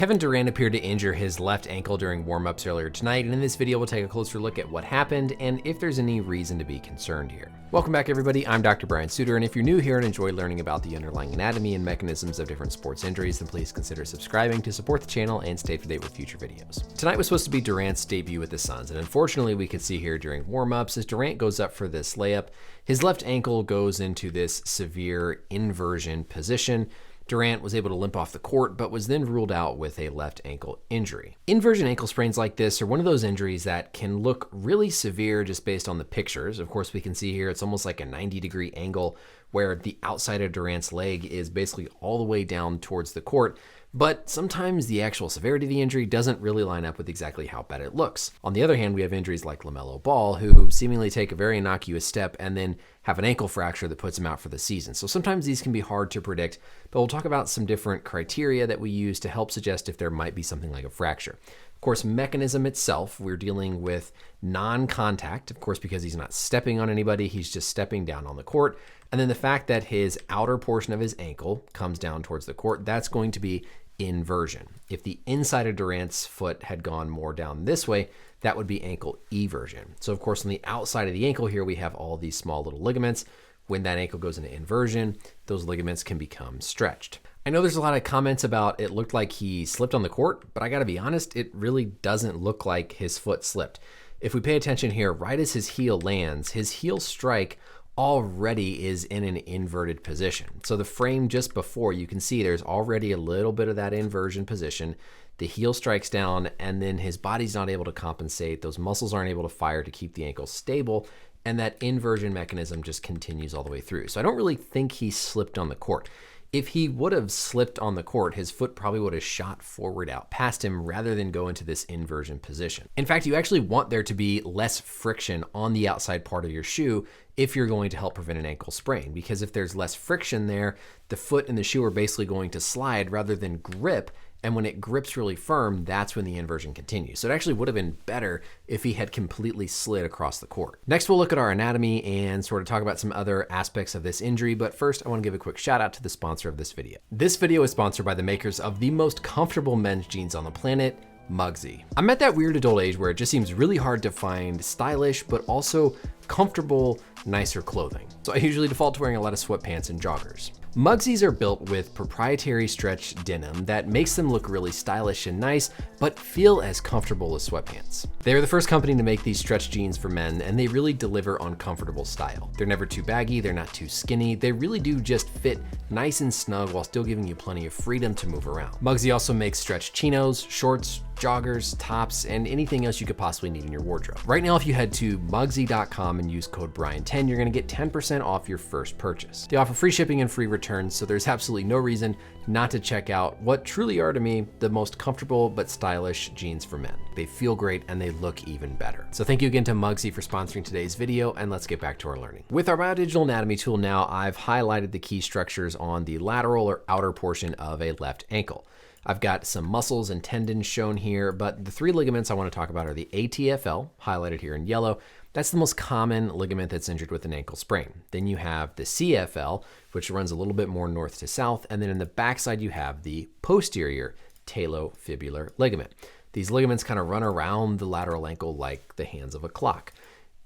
Kevin Durant appeared to injure his left ankle during warm-ups earlier tonight, and in this video we'll take a closer look at what happened and if there's any reason to be concerned here. Welcome back everybody, I'm Dr. Brian Sutterer, and if you're new here and enjoy learning about the underlying anatomy and mechanisms of different sports injuries, then please consider subscribing to support the channel and stay up to date with future videos. Tonight was supposed to be Durant's debut with the Suns, and unfortunately we could see here during warm-ups as Durant goes up for this layup, his left ankle goes into this severe inversion position. Durant was able to limp off the court, but was then ruled out with a left ankle injury. Inversion ankle sprains like this are one of those injuries that can look really severe just based on the pictures. Of course, we can see here it's almost like a 90-degree angle where the outside of Durant's leg is basically all the way down towards the court. But sometimes the actual severity of the injury doesn't really line up with exactly how bad it looks. On the other hand, we have injuries like LaMelo Ball, who seemingly take a very innocuous step and then have an ankle fracture that puts him out for the season. So sometimes these can be hard to predict, but we'll talk about some different criteria that we use to help suggest if there might be something like a fracture. Of course, mechanism itself, we're dealing with non-contact, of course, because he's not stepping on anybody, he's just stepping down on the court. And then the fact that his outer portion of his ankle comes down towards the court, that's going to be inversion. If the inside of Durant's foot had gone more down this way, that would be ankle eversion. So of course, on the outside of the ankle here, we have all these small little ligaments. When that ankle goes into inversion, those ligaments can become stretched. I know there's a lot of comments about it looked like he slipped on the court, but I gotta be honest, it really doesn't look like his foot slipped. If we pay attention here, right as his heel lands, his heel strike already is in an inverted position. So the frame just before, you can see there's already a little bit of that inversion position. The heel strikes down and then his body's not able to compensate. Those muscles aren't able to fire to keep the ankle stable, and that inversion mechanism just continues all the way through. So I don't really think he slipped on the court. If he would have slipped on the court, his foot probably would have shot forward out past him rather than go into this inversion position. In fact, you actually want there to be less friction on the outside part of your shoe if you're going to help prevent an ankle sprain, because if there's less friction there, the foot and the shoe are basically going to slide rather than grip. And when it grips really firm, that's when the inversion continues. So it actually would have been better if he had completely slid across the court. Next, we'll look at our anatomy and sort of talk about some other aspects of this injury. But first, I want to give a quick shout out to the sponsor of this video. This video is sponsored by the makers of the most comfortable men's jeans on the planet, Mugsy. I'm at that weird adult age where it just seems really hard to find stylish, but also comfortable, nicer clothing. So I usually default to wearing a lot of sweatpants and joggers. Mugsies are built with proprietary stretch denim that makes them look really stylish and nice, but feel as comfortable as sweatpants. They're the first company to make these stretch jeans for men, and they really deliver on comfortable style. They're never too baggy, they're not too skinny, they really do just fit nice and snug while still giving you plenty of freedom to move around. Mugsy also makes stretch chinos, shorts, joggers, tops, and anything else you could possibly need in your wardrobe. Right now, if you head to mugsy.com and use code Brian10, you're gonna get 10% off your first purchase. They offer free shipping and free returns, so there's absolutely no reason not to check out what truly are, to me, the most comfortable but stylish jeans for men. They feel great and they look even better. So thank you again to Mugsy for sponsoring today's video, and let's get back to our learning. With our biodigital anatomy tool now, I've highlighted the key structures on the lateral or outer portion of a left ankle. I've got some muscles and tendons shown here, but the three ligaments I want to talk about are the ATFL, highlighted here in yellow. That's the most common ligament that's injured with an ankle sprain. Then you have the CFL, which runs a little bit more north to south, and then in the backside you have the posterior talofibular ligament. These ligaments kind of run around the lateral ankle like the hands of a clock.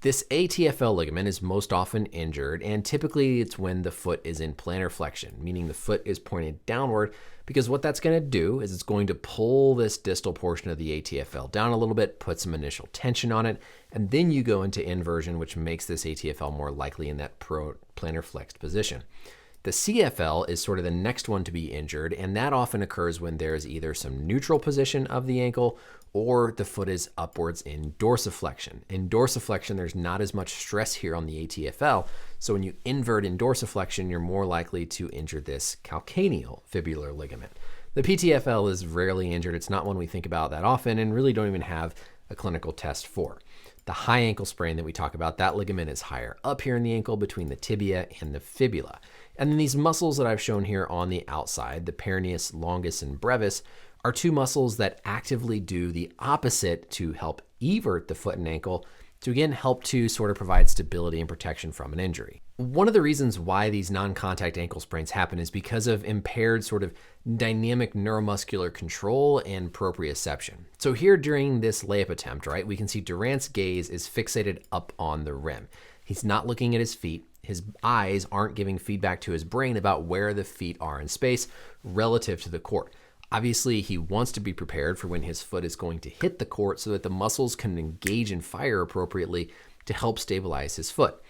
This ATFL ligament is most often injured, and typically it's when the foot is in plantar flexion, meaning the foot is pointed downward, because what that's going to do is it's going to pull this distal portion of the ATFL down a little bit, put some initial tension on it, and then you go into inversion, which makes this ATFL more likely in that plantar flexed position. The CFL is sort of the next one to be injured, and that often occurs when there's either some neutral position of the ankle or the foot is upwards in dorsiflexion. In dorsiflexion, there's not as much stress here on the ATFL, so when you invert in dorsiflexion, you're more likely to injure this calcaneal fibular ligament. The PTFL is rarely injured. It's not one we think about that often and really don't even have a clinical test for. The high ankle sprain that we talk about, that ligament is higher up here in the ankle between the tibia and the fibula. And then these muscles that I've shown here on the outside, the peroneus longus and brevis, are two muscles that actively do the opposite to help evert the foot and ankle to again help to sort of provide stability and protection from an injury. One of the reasons why these non-contact ankle sprains happen is because of impaired sort of dynamic neuromuscular control and proprioception. So here during this layup attempt, right, we can see Durant's gaze is fixated up on the rim. He's not looking at his feet. His eyes aren't giving feedback to his brain about where the feet are in space relative to the court. Obviously, he wants to be prepared for when his foot is going to hit the court so that the muscles can engage and fire appropriately to help stabilize his foot.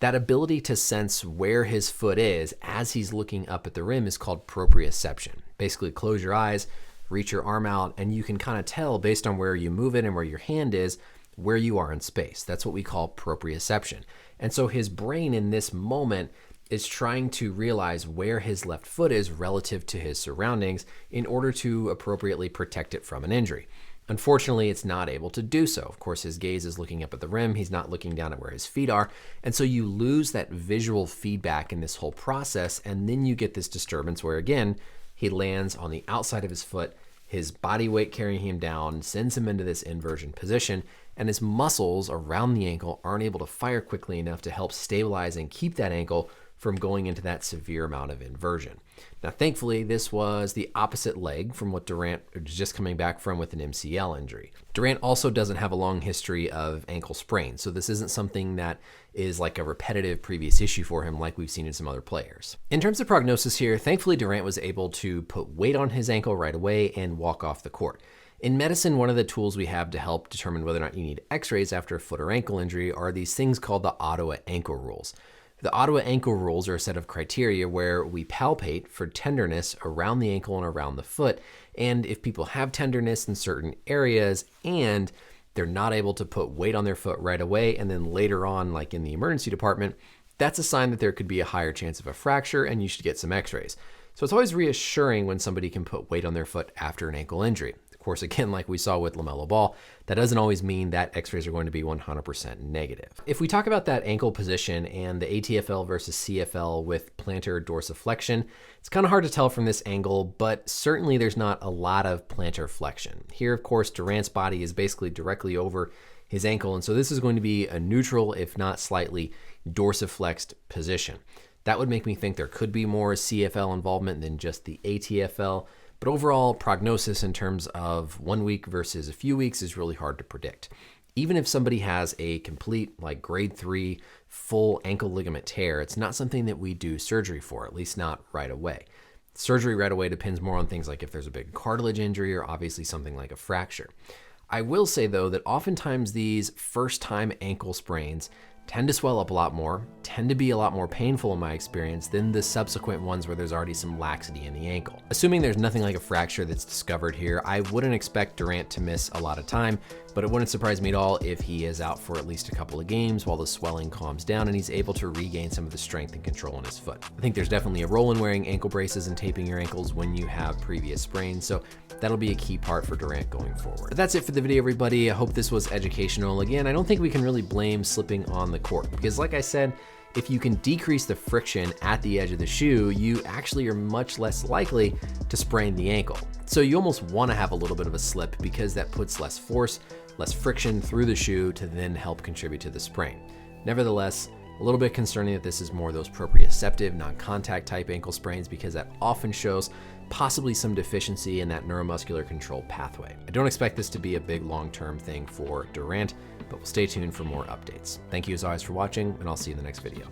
That ability to sense where his foot is as he's looking up at the rim is called proprioception. Basically, close your eyes, reach your arm out, and you can kind of tell based on where you move it and where your hand is, where you are in space. That's what we call proprioception. And so his brain in this moment is trying to realize where his left foot is relative to his surroundings in order to appropriately protect it from an injury. Unfortunately, it's not able to do so. Of course, his gaze is looking up at the rim. He's not looking down at where his feet are. And so you lose that visual feedback in this whole process. And then you get this disturbance where, again, he lands on the outside of his foot, his body weight carrying him down, sends him into this inversion position, and his muscles around the ankle aren't able to fire quickly enough to help stabilize and keep that ankle from going into that severe amount of inversion. Now, thankfully, this was the opposite leg from what Durant was just coming back from with an MCL injury. Durant also doesn't have a long history of ankle sprains, so this isn't something that is like a repetitive previous issue for him like we've seen in some other players. In terms of prognosis here, thankfully Durant was able to put weight on his ankle right away and walk off the court. In medicine, one of the tools we have to help determine whether or not you need x-rays after a foot or ankle injury are these things called the Ottawa ankle rules. The Ottawa ankle rules are a set of criteria where we palpate for tenderness around the ankle and around the foot. And if people have tenderness in certain areas and they're not able to put weight on their foot right away, and then later on, like in the emergency department, that's a sign that there could be a higher chance of a fracture and you should get some x-rays. So it's always reassuring when somebody can put weight on their foot after an ankle injury. Of course, again, like we saw with LaMelo Ball, that doesn't always mean that x-rays are going to be 100% negative. If we talk about that ankle position and the ATFL versus CFL with plantar dorsiflexion, it's kind of hard to tell from this angle, but certainly there's not a lot of plantar flexion. Here, of course, Durant's body is basically directly over his ankle, and so this is going to be a neutral, if not slightly dorsiflexed position. That would make me think there could be more CFL involvement than just the ATFL. But overall, prognosis in terms of 1 week versus a few weeks is really hard to predict. Even if somebody has a complete, like grade 3 full ankle ligament tear, it's not something that we do surgery for, at least not right away. Surgery right away depends more on things like if there's a big cartilage injury or obviously something like a fracture. I will say, though, that oftentimes these first-time ankle sprains tend to swell up a lot more, tend to be a lot more painful in my experience than the subsequent ones where there's already some laxity in the ankle. Assuming there's nothing like a fracture that's discovered here, I wouldn't expect Durant to miss a lot of time, but it wouldn't surprise me at all if he is out for at least a couple of games while the swelling calms down and he's able to regain some of the strength and control in his foot. I think there's definitely a role in wearing ankle braces and taping your ankles when you have previous sprains, so that'll be a key part for Durant going forward. But that's it for the video, everybody. I hope this was educational. Again, I don't think we can really blame slipping on the court because, like I said, if you can decrease the friction at the edge of the shoe, you actually are much less likely to sprain the ankle. So you almost want to have a little bit of a slip because that puts less force, less friction through the shoe to then help contribute to the sprain. Nevertheless, a little bit concerning that this is more those proprioceptive, non-contact type ankle sprains because that often shows possibly some deficiency in that neuromuscular control pathway. I don't expect this to be a big long-term thing for Durant, but we'll stay tuned for more updates. Thank you as always for watching, and I'll see you in the next video.